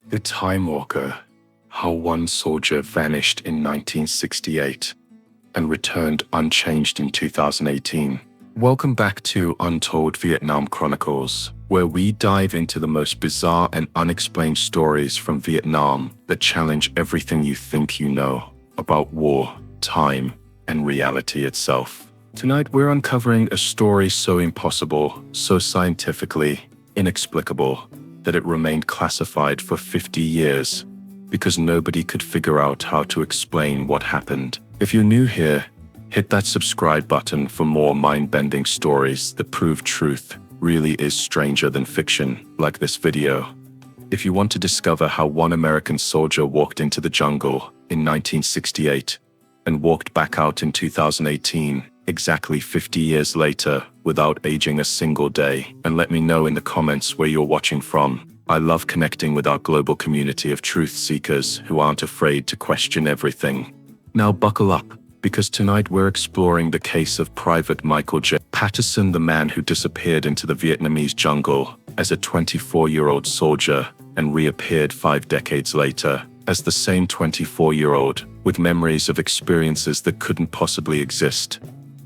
The Time Walker: How One Soldier Vanished in 1968 and Returned Unchanged in 2018. Welcome back to Untold Vietnam Chronicles, where we dive into the most bizarre and unexplained stories from Vietnam that challenge everything you think you know about war, time, and reality itself. Tonight we're uncovering a story so impossible, so scientifically inexplicable, that it remained classified for 50 years because nobody could figure out how to explain what happened. If you're new here, hit that subscribe button for more mind-bending stories that prove truth really is stranger than fiction, like this video. If you want to discover how one American soldier walked into the jungle in 1968 and walked back out in 2018, exactly 50 years later, without aging a single day, and let me know in the comments where you're watching from. I love connecting with our global community of truth seekers who aren't afraid to question everything. Now buckle up, because tonight we're exploring the case of Private Michael J. Patterson, the man who disappeared into the Vietnamese jungle as a 24-year-old soldier and reappeared 5 decades later as the same 24-year-old, with memories of experiences that couldn't possibly exist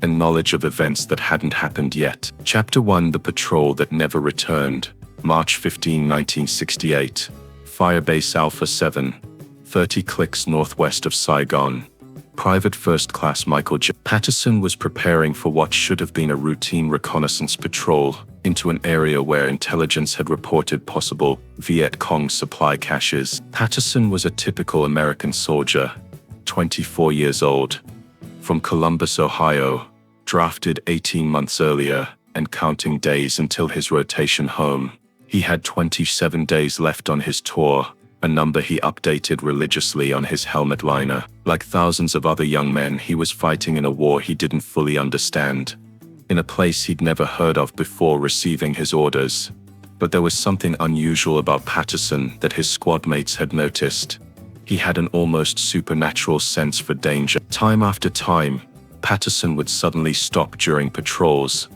and knowledge of events that hadn't happened yet. Chapter 1: The Patrol That Never Returned. March 15, 1968. Firebase Alpha 7, 30 clicks northwest of Saigon. Private First Class Michael J. Patterson was preparing for what should have been a routine reconnaissance patrol into an area where intelligence had reported possible Viet Cong supply caches. Patterson was a typical American soldier, 24 years old, from Columbus, Ohio, drafted 18 months earlier and counting days until his rotation home. He had 27 days left on his tour, a number he updated religiously on his helmet liner. Like thousands of other young men, he was fighting in a war he didn't fully understand, in a place he'd never heard of before receiving his orders. But there was something unusual about Patterson that his squad mates had noticed. He had an almost supernatural sense for danger. Time after time, Patterson would suddenly stop during patrols,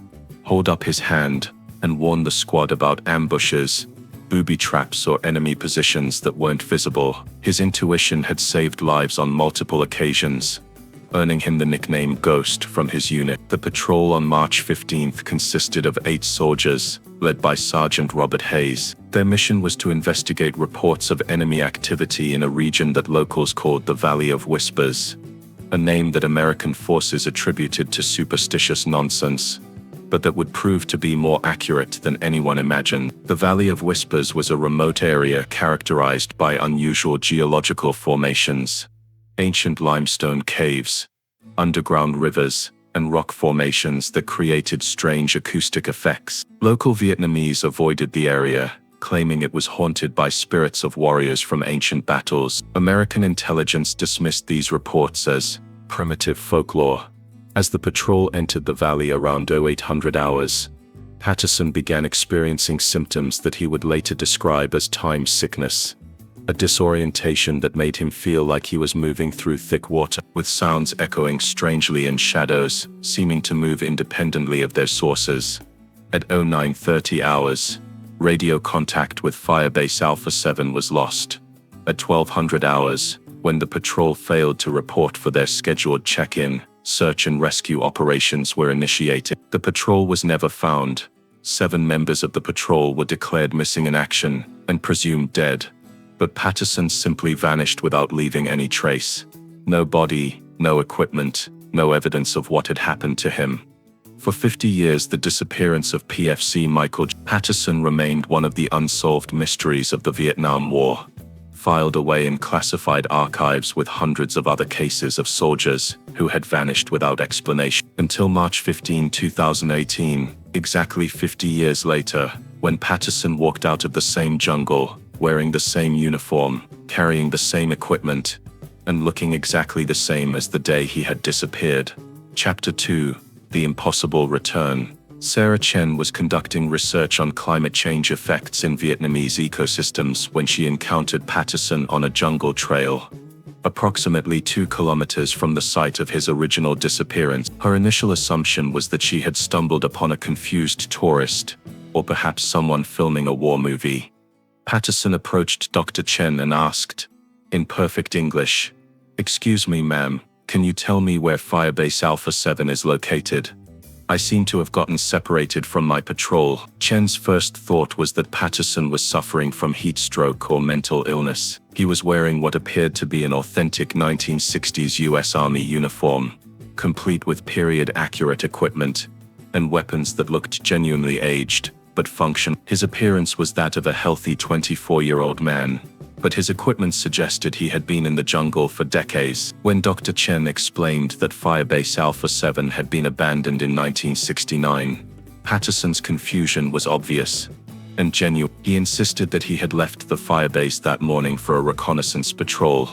hold up his hand, and warn the squad about ambushes, booby traps, or enemy positions that weren't visible. His intuition had saved lives on multiple occasions, earning him the nickname Ghost from his unit. The patrol on March 15th consisted of 8 soldiers, led by Sergeant Robert Hayes. Their mission was to investigate reports of enemy activity in a region that locals called the Valley of Whispers, a name that American forces attributed to superstitious nonsense, but that would prove to be more accurate than anyone imagined. The Valley of Whispers was a remote area characterized by unusual geological formations, ancient limestone caves, underground rivers, and rock formations that created strange acoustic effects. Local Vietnamese avoided the area, claiming it was haunted by spirits of warriors from ancient battles. American intelligence dismissed these reports as primitive folklore. As the patrol entered the valley around 0800 hours, Patterson began experiencing symptoms that he would later describe as time sickness, a disorientation that made him feel like he was moving through thick water, with sounds echoing strangely and shadows seeming to move independently of their sources. At 0930 hours, radio contact with Firebase Alpha 7 was lost. At 1200 hours, when the patrol failed to report for their scheduled check-in, search and rescue operations were initiated. The patrol was never found. 7 members of the patrol were declared missing in action and presumed dead, but Patterson simply vanished without leaving any trace. No body, no equipment, no evidence of what had happened to him. For 50 years, the disappearance of PFC Michael J. Patterson remained one of the unsolved mysteries of the Vietnam War, filed away in classified archives with hundreds of other cases of soldiers who had vanished without explanation. Until March 15, 2018, exactly 50 years later, when Patterson walked out of the same jungle, wearing the same uniform, carrying the same equipment, and looking exactly the same as the day he had disappeared. Chapter 2: The Impossible Return. Sarah Chen was conducting research on climate change effects in Vietnamese ecosystems when she encountered Patterson on a jungle trail, approximately 2 kilometers from the site of his original disappearance. Her initial assumption was that she had stumbled upon a confused tourist, or perhaps someone filming a war movie. Patterson approached Dr. Chen and asked, in perfect English, "Excuse me, ma'am, can you tell me where Firebase Alpha 7 is located? I seem to have gotten separated from my patrol." Chen's first thought was that Patterson was suffering from heat stroke or mental illness. He was wearing what appeared to be an authentic 1960s US Army uniform, complete with period-accurate equipment and weapons that looked genuinely aged, but functional. His appearance was that of a healthy 24-year-old man, but his equipment suggested he had been in the jungle for decades. When Dr. Chen explained that Firebase Alpha 7 had been abandoned in 1969, Patterson's confusion was obvious and genuine. He insisted that he had left the firebase that morning for a reconnaissance patrol,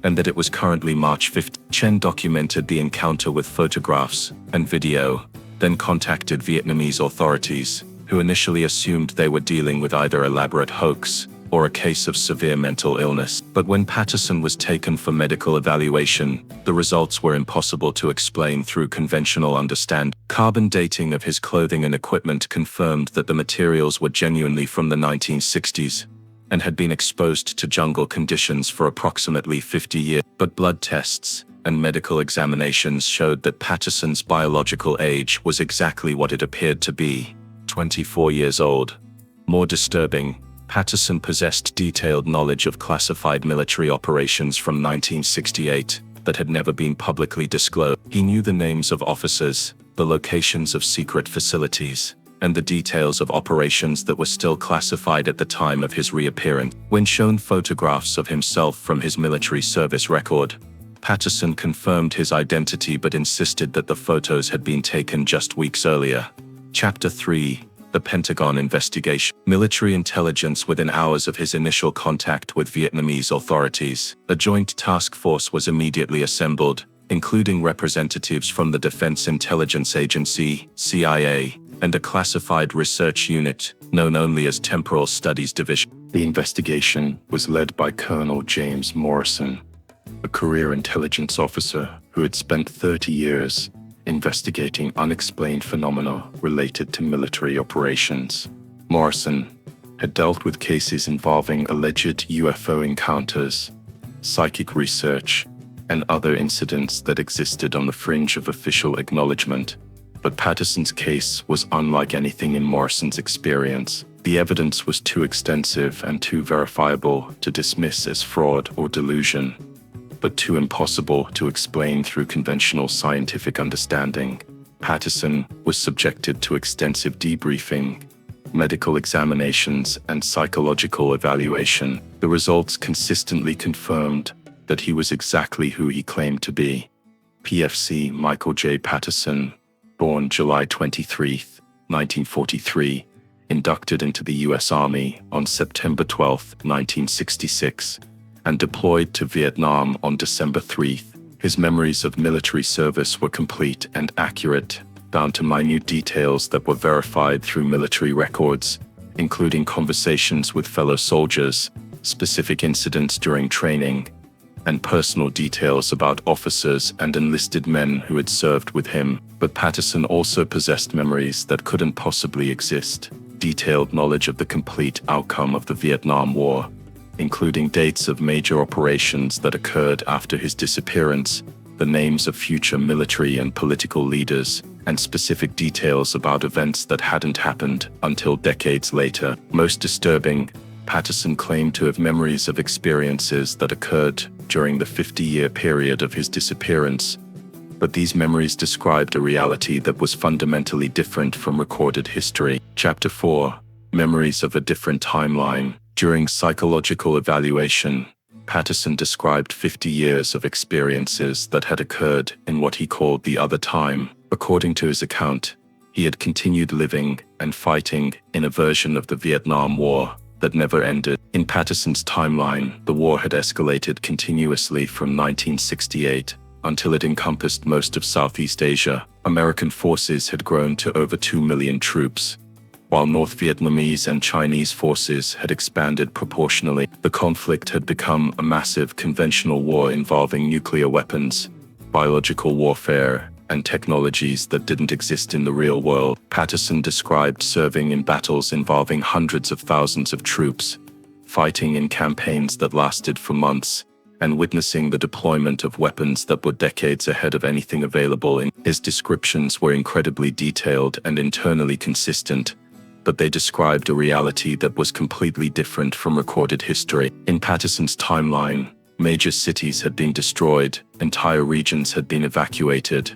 and that it was currently March 5th. Chen documented the encounter with photographs and video, then contacted Vietnamese authorities, who initially assumed they were dealing with either elaborate hoax or a case of severe mental illness. But when Patterson was taken for medical evaluation, the results were impossible to explain through conventional understanding. Carbon dating of his clothing and equipment confirmed that the materials were genuinely from the 1960s and had been exposed to jungle conditions for approximately 50 years. But blood tests and medical examinations showed that Patterson's biological age was exactly what it appeared to be, 24 years old. More disturbing, Patterson possessed detailed knowledge of classified military operations from 1968 that had never been publicly disclosed. He knew the names of officers, the locations of secret facilities, and the details of operations that were still classified at the time of his reappearance. When shown photographs of himself from his military service record, Patterson confirmed his identity but insisted that the photos had been taken just weeks earlier. Chapter 3: The Pentagon Investigation. Military intelligence. Within hours of his initial contact with Vietnamese authorities, a joint task force was immediately assembled, including representatives from the Defense Intelligence Agency, CIA, and a classified research unit, known only as Temporal Studies Division. The investigation was led by Colonel James Morrison, a career intelligence officer who had spent 30 years investigating unexplained phenomena related to military operations. Morrison had dealt with cases involving alleged UFO encounters, psychic research, and other incidents that existed on the fringe of official acknowledgement. But Patterson's case was unlike anything in Morrison's experience. The evidence was too extensive and too verifiable to dismiss as fraud or delusion, but too impossible to explain through conventional scientific understanding. Patterson was subjected to extensive debriefing, medical examinations, and psychological evaluation. The results consistently confirmed that he was exactly who he claimed to be. PFC Michael J. Patterson, born July 23, 1943, inducted into the U.S. Army on September 12, 1966, and deployed to Vietnam on December 3. His memories of military service were complete and accurate, down to minute details that were verified through military records, including conversations with fellow soldiers, specific incidents during training, and personal details about officers and enlisted men who had served with him. But Patterson also possessed memories that couldn't possibly exist. Detailed knowledge of the complete outcome of the Vietnam War, including dates of major operations that occurred after his disappearance, the names of future military and political leaders, and specific details about events that hadn't happened until decades later. Most disturbing, Patterson claimed to have memories of experiences that occurred during the 50-year period of his disappearance, but these memories described a reality that was fundamentally different from recorded history. Chapter 4: Memories of a Different Timeline. During psychological evaluation, Patterson described 50 years of experiences that had occurred in what he called the other time. According to his account, he had continued living and fighting in a version of the Vietnam War that never ended. In Patterson's timeline, the war had escalated continuously from 1968 until it encompassed most of Southeast Asia. American forces had grown to over 2 million troops, while North Vietnamese and Chinese forces had expanded proportionally. The conflict had become a massive conventional war involving nuclear weapons, biological warfare, and technologies that didn't exist in the real world. Patterson described serving in battles involving hundreds of thousands of troops, fighting in campaigns that lasted for months, and witnessing the deployment of weapons that were decades ahead of anything available. His descriptions were incredibly detailed and internally consistent, but they described a reality that was completely different from recorded history. In Patterson's timeline, major cities had been destroyed, entire regions had been evacuated,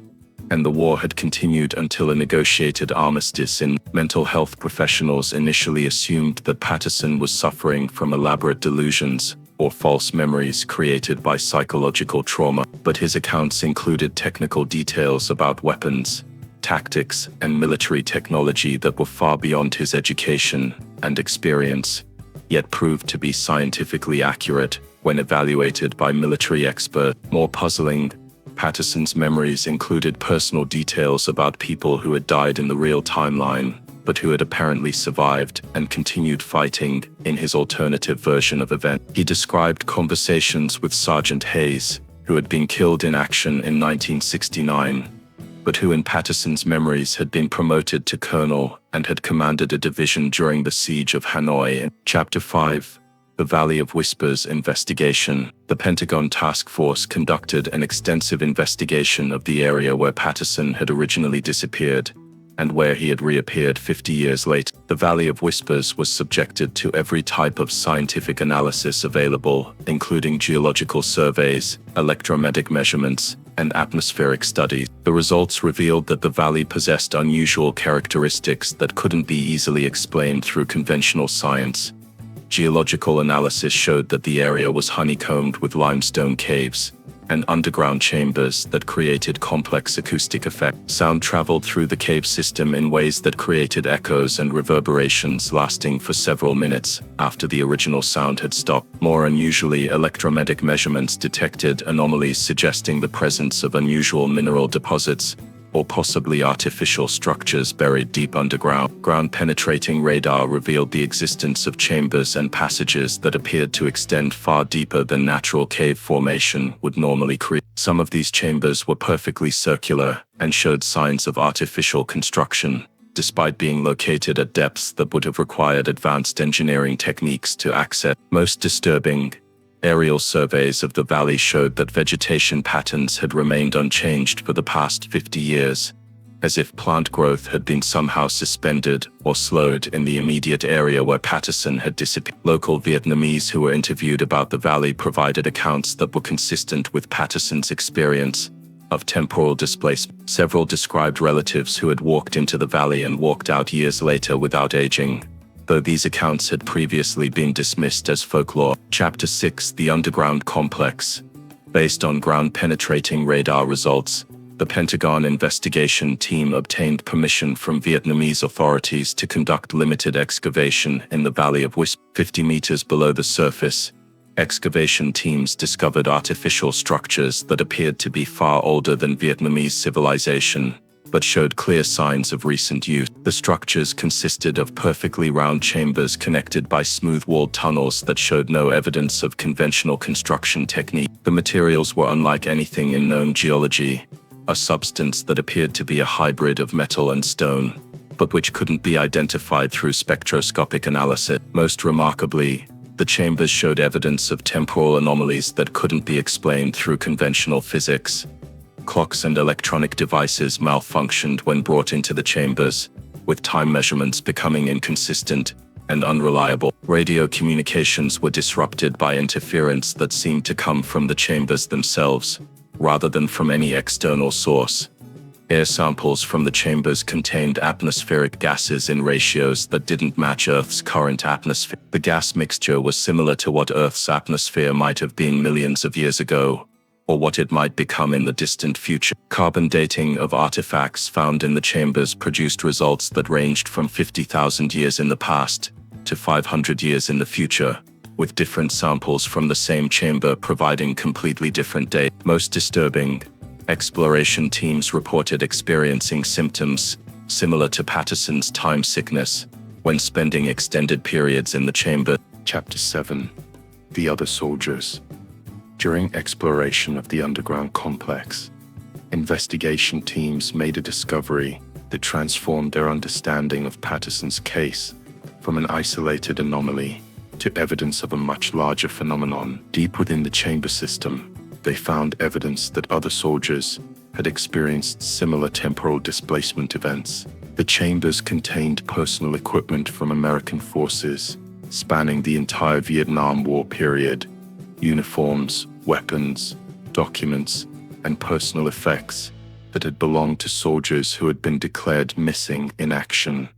and the war had continued until a negotiated armistice. Mental health professionals initially assumed that Patterson was suffering from elaborate delusions or false memories created by psychological trauma, but his accounts included technical details about weapons, tactics, and military technology that were far beyond his education and experience, yet proved to be scientifically accurate when evaluated by military experts. More puzzling, Patterson's memories included personal details about people who had died in the real timeline, but who had apparently survived and continued fighting in his alternative version of events. He described conversations with Sergeant Hayes, who had been killed in action in 1969, but who in Patterson's memories had been promoted to colonel and had commanded a division during the siege of Hanoi. In Chapter 5, The Valley of Whispers Investigation, the Pentagon task force conducted an extensive investigation of the area where Patterson had originally disappeared and where he had reappeared 50 years later. The Valley of Whispers was subjected to every type of scientific analysis available, including geological surveys, electromagnetic measurements, and atmospheric studies. The results revealed that the valley possessed unusual characteristics that couldn't be easily explained through conventional science. Geological analysis showed that the area was honeycombed with limestone caves and underground chambers that created complex acoustic effects. Sound traveled through the cave system in ways that created echoes and reverberations lasting for several minutes after the original sound had stopped. More unusually, electromagnetic measurements detected anomalies suggesting the presence of unusual mineral deposits or possibly artificial structures buried deep underground. Ground-penetrating radar revealed the existence of chambers and passages that appeared to extend far deeper than natural cave formation would normally create. Some of these chambers were perfectly circular and showed signs of artificial construction, despite being located at depths that would have required advanced engineering techniques to access. Most disturbing, aerial surveys of the valley showed that vegetation patterns had remained unchanged for the past 50 years, as if plant growth had been somehow suspended or slowed in the immediate area where Patterson had disappeared. Local Vietnamese who were interviewed about the valley provided accounts that were consistent with Patterson's experience of temporal displacement. Several described relatives who had walked into the valley and walked out years later without aging, though these accounts had previously been dismissed as folklore. Chapter 6, The Underground Complex. Based on ground-penetrating radar results, the Pentagon investigation team obtained permission from Vietnamese authorities to conduct limited excavation in the Valley of Whispers. 50 meters below the surface, excavation teams discovered artificial structures that appeared to be far older than Vietnamese civilization, but showed clear signs of recent use. The structures consisted of perfectly round chambers connected by smooth-walled tunnels that showed no evidence of conventional construction technique. The materials were unlike anything in known geology, a substance that appeared to be a hybrid of metal and stone, but which couldn't be identified through spectroscopic analysis. Most remarkably, the chambers showed evidence of temporal anomalies that couldn't be explained through conventional physics. Clocks and electronic devices malfunctioned when brought into the chambers, with time measurements becoming inconsistent and unreliable. Radio communications were disrupted by interference that seemed to come from the chambers themselves, rather than from any external source. Air samples from the chambers contained atmospheric gases in ratios that didn't match Earth's current atmosphere. The gas mixture was similar to what Earth's atmosphere might have been millions of years ago, or what it might become in the distant future. Carbon dating of artifacts found in the chambers produced results that ranged from 50,000 years in the past to 500 years in the future, with different samples from the same chamber providing completely different data. Most disturbing, exploration teams reported experiencing symptoms similar to Patterson's time sickness when spending extended periods in the chamber. Chapter 7, The Other Soldiers. During exploration of the underground complex, investigation teams made a discovery that transformed their understanding of Patterson's case from an isolated anomaly to evidence of a much larger phenomenon. Deep within the chamber system, they found evidence that other soldiers had experienced similar temporal displacement events. The chambers contained personal equipment from American forces spanning the entire Vietnam War period: uniforms, weapons, documents, and personal effects that had belonged to soldiers who had been declared missing in action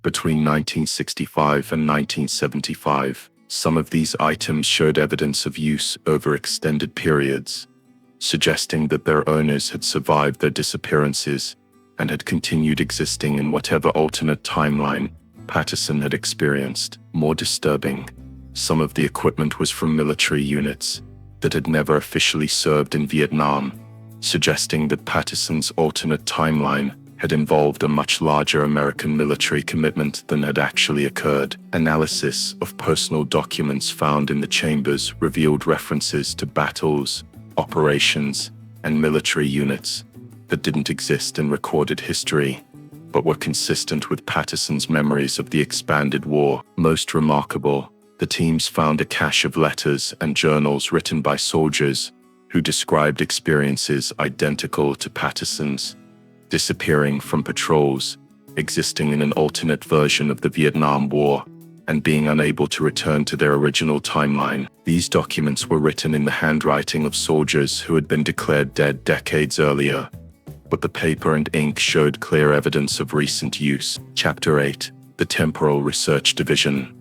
between 1965 and 1975. Some of these items showed evidence of use over extended periods, suggesting that their owners had survived their disappearances and had continued existing in whatever alternate timeline Patterson had experienced. More disturbing, some of the equipment was from military units that had never officially served in Vietnam, suggesting that Patterson's alternate timeline had involved a much larger American military commitment than had actually occurred. Analysis of personal documents found in the chambers revealed references to battles, operations, and military units that didn't exist in recorded history, but were consistent with Patterson's memories of the expanded war. Most remarkable, the teams found a cache of letters and journals written by soldiers who described experiences identical to Patterson's, disappearing from patrols, existing in an alternate version of the Vietnam War, and being unable to return to their original timeline. These documents were written in the handwriting of soldiers who had been declared dead decades earlier, but the paper and ink showed clear evidence of recent use. Chapter 8: The Temporal Research Division.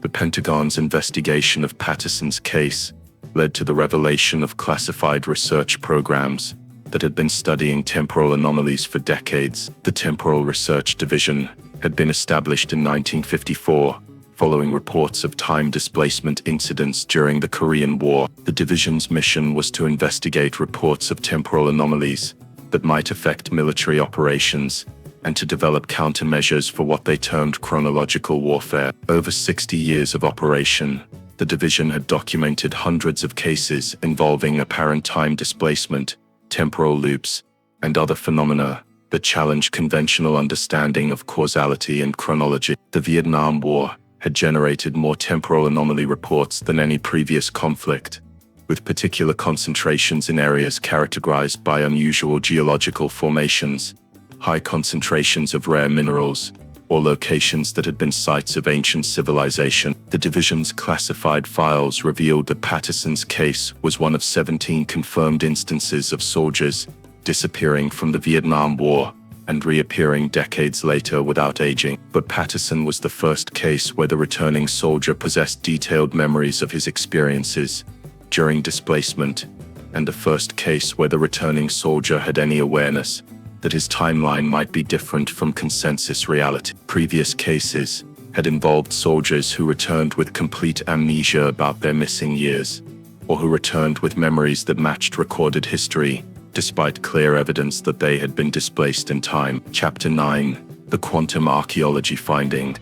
The Pentagon's investigation of Patterson's case led to the revelation of classified research programs that had been studying temporal anomalies for decades. The Temporal Research Division had been established in 1954, following reports of time displacement incidents during the Korean War. The division's mission was to investigate reports of temporal anomalies that might affect military operations and to develop countermeasures for what they termed chronological warfare. Over 60 years of operation, the division had documented hundreds of cases involving apparent time displacement, temporal loops, and other phenomena that challenged conventional understanding of causality and chronology. The Vietnam War had generated more temporal anomaly reports than any previous conflict, with particular concentrations in areas characterized by unusual geological formations, high concentrations of rare minerals, or locations that had been sites of ancient civilization. The division's classified files revealed that Patterson's case was one of 17 confirmed instances of soldiers disappearing from the Vietnam War and reappearing decades later without aging. But Patterson was the first case where the returning soldier possessed detailed memories of his experiences during displacement, and the first case where the returning soldier had any awareness that his timeline might be different from consensus reality. Previous cases had involved soldiers who returned with complete amnesia about their missing years, or who returned with memories that matched recorded history, despite clear evidence that they had been displaced in time. Chapter 9: The Quantum Archaeology Finding.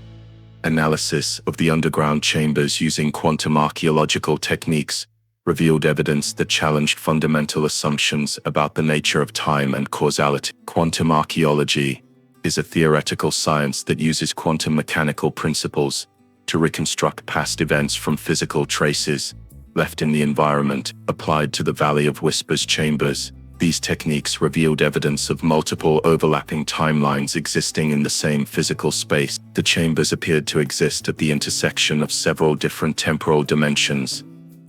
Analysis of the underground chambers using quantum archaeological techniques revealed evidence that challenged fundamental assumptions about the nature of time and causality. Quantum archaeology is a theoretical science that uses quantum mechanical principles to reconstruct past events from physical traces left in the environment. Applied to the Valley of Whispers chambers, these techniques revealed evidence of multiple overlapping timelines existing in the same physical space. The chambers appeared to exist at the intersection of several different temporal dimensions,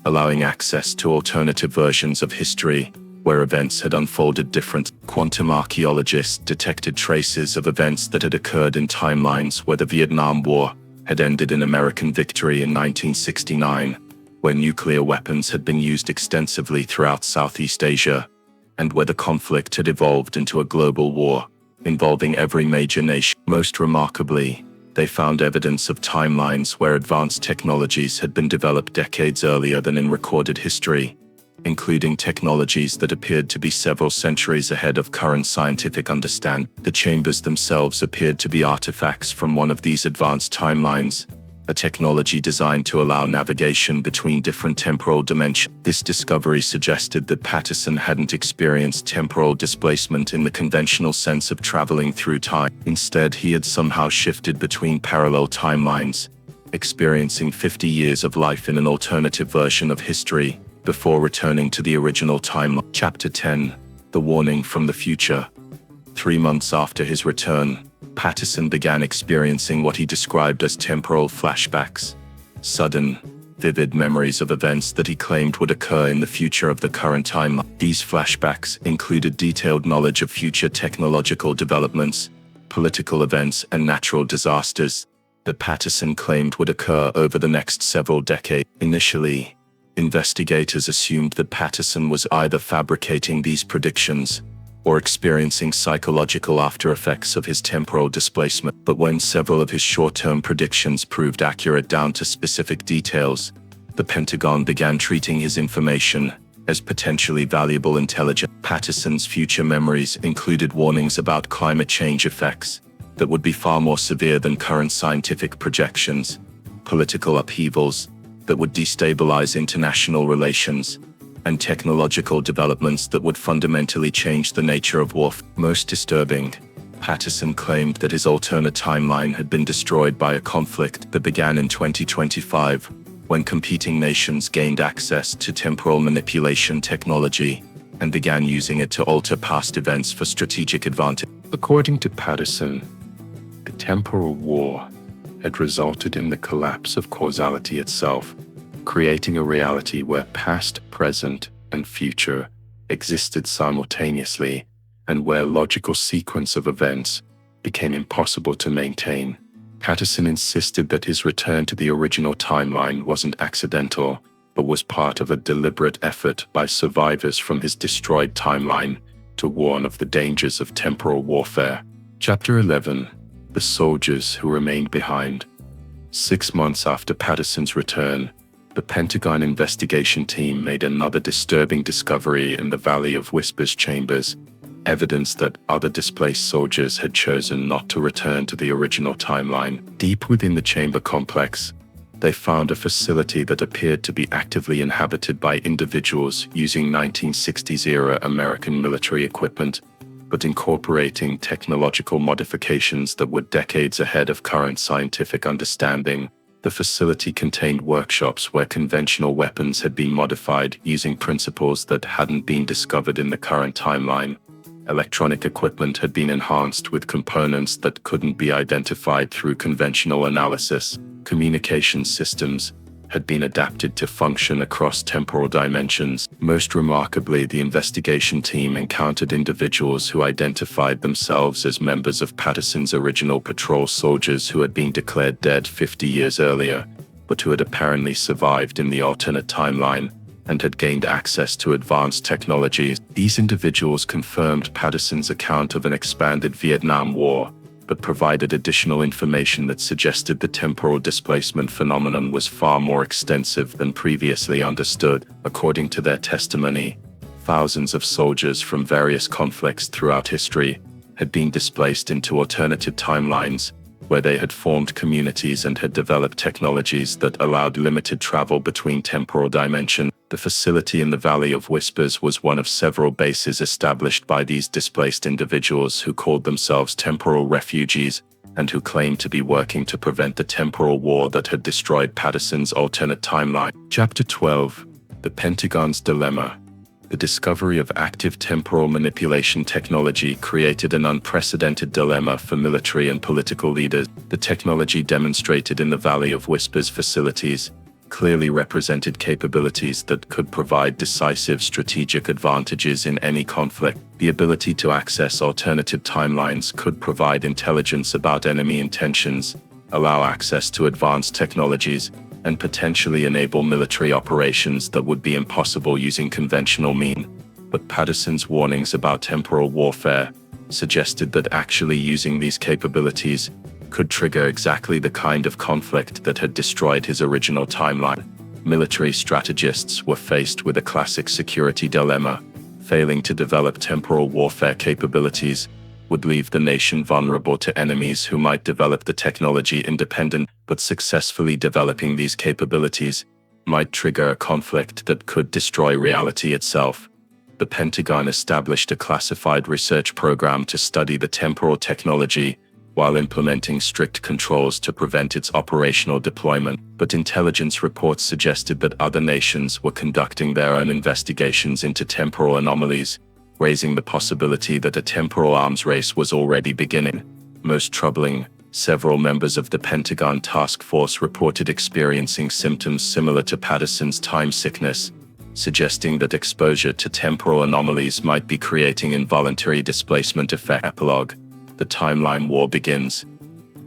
allowing access to alternative versions of history where events had unfolded different. Quantum archaeologists detected traces of events that had occurred in timelines where the Vietnam War had ended in American victory in 1969, where nuclear weapons had been used extensively throughout Southeast Asia, and where the conflict had evolved into a global war involving every major nation. Most remarkably, they found evidence of timelines where advanced technologies had been developed decades earlier than in recorded history, including technologies that appeared to be several centuries ahead of current scientific understanding. The chambers themselves appeared to be artifacts from one of these advanced timelines, a technology designed to allow navigation between different temporal dimensions. This discovery suggested that Patterson hadn't experienced temporal displacement in the conventional sense of traveling through time. Instead, he had somehow shifted between parallel timelines, experiencing 50 years of life in an alternative version of history before returning to the original timeline. Chapter 10: The Warning from the Future. 3 months after his return, Patterson began experiencing what he described as temporal flashbacks, sudden, vivid memories of events that he claimed would occur in the future of the current timeline. These flashbacks included detailed knowledge of future technological developments, political events, and natural disasters that Patterson claimed would occur over the next several decades. Initially, investigators assumed that Patterson was either fabricating these predictions or experiencing psychological aftereffects of his temporal displacement. But when several of his short-term predictions proved accurate down to specific details, the Pentagon began treating his information as potentially valuable intelligence. Patterson's future memories included warnings about climate change effects that would be far more severe than current scientific projections, political upheavals that would destabilize international relations, and technological developments that would fundamentally change the nature of warfare. Most disturbing, Patterson claimed that his alternate timeline had been destroyed by a conflict that began in 2025, when competing nations gained access to temporal manipulation technology and began using it to alter past events for strategic advantage. According to Patterson, the temporal war had resulted in the collapse of causality itself, creating a reality where past, present, and future existed simultaneously, and where logical sequence of events became impossible to maintain. Patterson insisted that his return to the original timeline wasn't accidental, but was part of a deliberate effort by survivors from his destroyed timeline to warn of the dangers of temporal warfare. Chapter 11: The Soldiers Who Remained Behind. 6 months after Patterson's return, the Pentagon investigation team made another disturbing discovery in the Valley of Whispers chambers, evidence that other displaced soldiers had chosen not to return to the original timeline. Deep within the chamber complex, they found a facility that appeared to be actively inhabited by individuals using 1960s-era American military equipment, but incorporating technological modifications that were decades ahead of current scientific understanding. The facility contained workshops where conventional weapons had been modified using principles that hadn't been discovered in the current timeline. Electronic equipment had been enhanced with components that couldn't be identified through conventional analysis. Communication systems had been adapted to function across temporal dimensions. Most remarkably, the investigation team encountered individuals who identified themselves as members of Patterson's original patrol soldiers who had been declared dead 50 years earlier, but who had apparently survived in the alternate timeline and had gained access to advanced technologies. These individuals confirmed Patterson's account of an expanded Vietnam War, but provided additional information that suggested the temporal displacement phenomenon was far more extensive than previously understood. According to their testimony, thousands of soldiers from various conflicts throughout history had been displaced into alternative timelines, where they had formed communities and had developed technologies that allowed limited travel between temporal dimensions. The facility in the Valley of Whispers was one of several bases established by these displaced individuals who called themselves temporal refugees and who claimed to be working to prevent the temporal war that had destroyed Patterson's alternate timeline. Chapter 12: The Pentagon's Dilemma. The discovery of active temporal manipulation technology created an unprecedented dilemma for military and political leaders. The technology demonstrated in the Valley of Whispers facilities clearly represented capabilities that could provide decisive strategic advantages in any conflict. The ability to access alternative timelines could provide intelligence about enemy intentions, allow access to advanced technologies, and potentially enable military operations that would be impossible using conventional means. But Patterson's warnings about temporal warfare suggested that actually using these capabilities could trigger exactly the kind of conflict that had destroyed his original timeline. Military strategists were faced with a classic security dilemma. Failing to develop temporal warfare capabilities would leave the nation vulnerable to enemies who might develop the technology independent, but successfully developing these capabilities might trigger a conflict that could destroy reality itself. The Pentagon established a classified research program to study the temporal technology while implementing strict controls to prevent its operational deployment. But intelligence reports suggested that other nations were conducting their own investigations into temporal anomalies, raising the possibility that a temporal arms race was already beginning. Most troubling, several members of the Pentagon task force reported experiencing symptoms similar to Patterson's time sickness, suggesting that exposure to temporal anomalies might be creating involuntary displacement effect. Epilogue: the timeline war begins.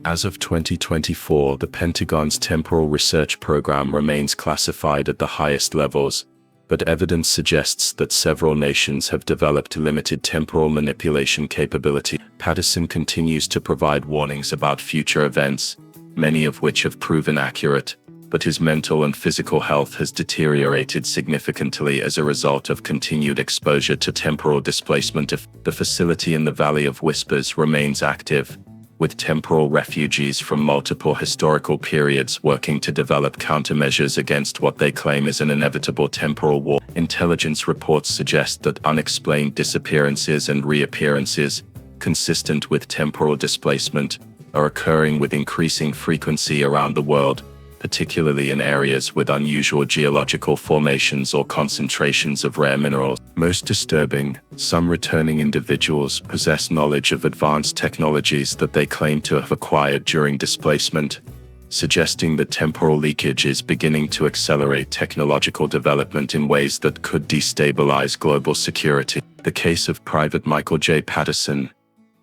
As of 2024, the Pentagon's temporal research program remains classified at the highest levels, but evidence suggests that several nations have developed limited temporal manipulation capability. Patterson continues to provide warnings about future events, many of which have proven accurate, but his mental and physical health has deteriorated significantly as a result of continued exposure to temporal displacement. The facility in the Valley of Whispers remains active, with temporal refugees from multiple historical periods working to develop countermeasures against what they claim is an inevitable temporal war. Intelligence reports suggest that unexplained disappearances and reappearances, consistent with temporal displacement, are occurring with increasing frequency around the world, particularly in areas with unusual geological formations or concentrations of rare minerals. Most disturbing, some returning individuals possess knowledge of advanced technologies that they claim to have acquired during displacement, suggesting that temporal leakage is beginning to accelerate technological development in ways that could destabilize global security. The case of Private Michael J. Patterson,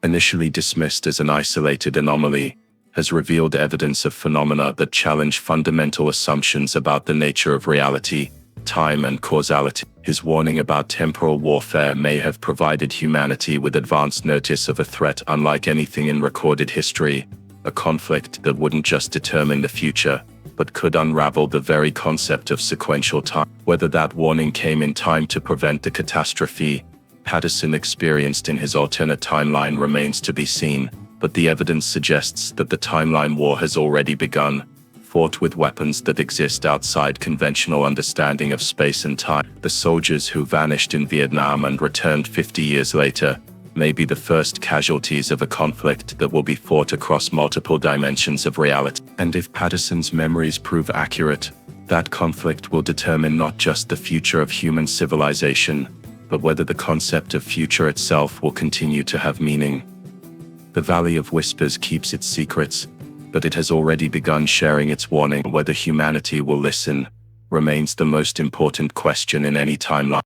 initially dismissed as an isolated anomaly, has revealed evidence of phenomena that challenge fundamental assumptions about the nature of reality, time, and causality. His warning about temporal warfare may have provided humanity with advance notice of a threat unlike anything in recorded history, a conflict that wouldn't just determine the future, but could unravel the very concept of sequential time. Whether that warning came in time to prevent the catastrophe Patterson experienced in his alternate timeline remains to be seen, but the evidence suggests that the timeline war has already begun, fought with weapons that exist outside conventional understanding of space and time. The soldiers who vanished in Vietnam and returned 50 years later may be the first casualties of a conflict that will be fought across multiple dimensions of reality. And if Patterson's memories prove accurate, that conflict will determine not just the future of human civilization, but whether the concept of future itself will continue to have meaning. The Valley of Whispers keeps its secrets, but it has already begun sharing its warning. Whether humanity will listen remains the most important question in any timeline.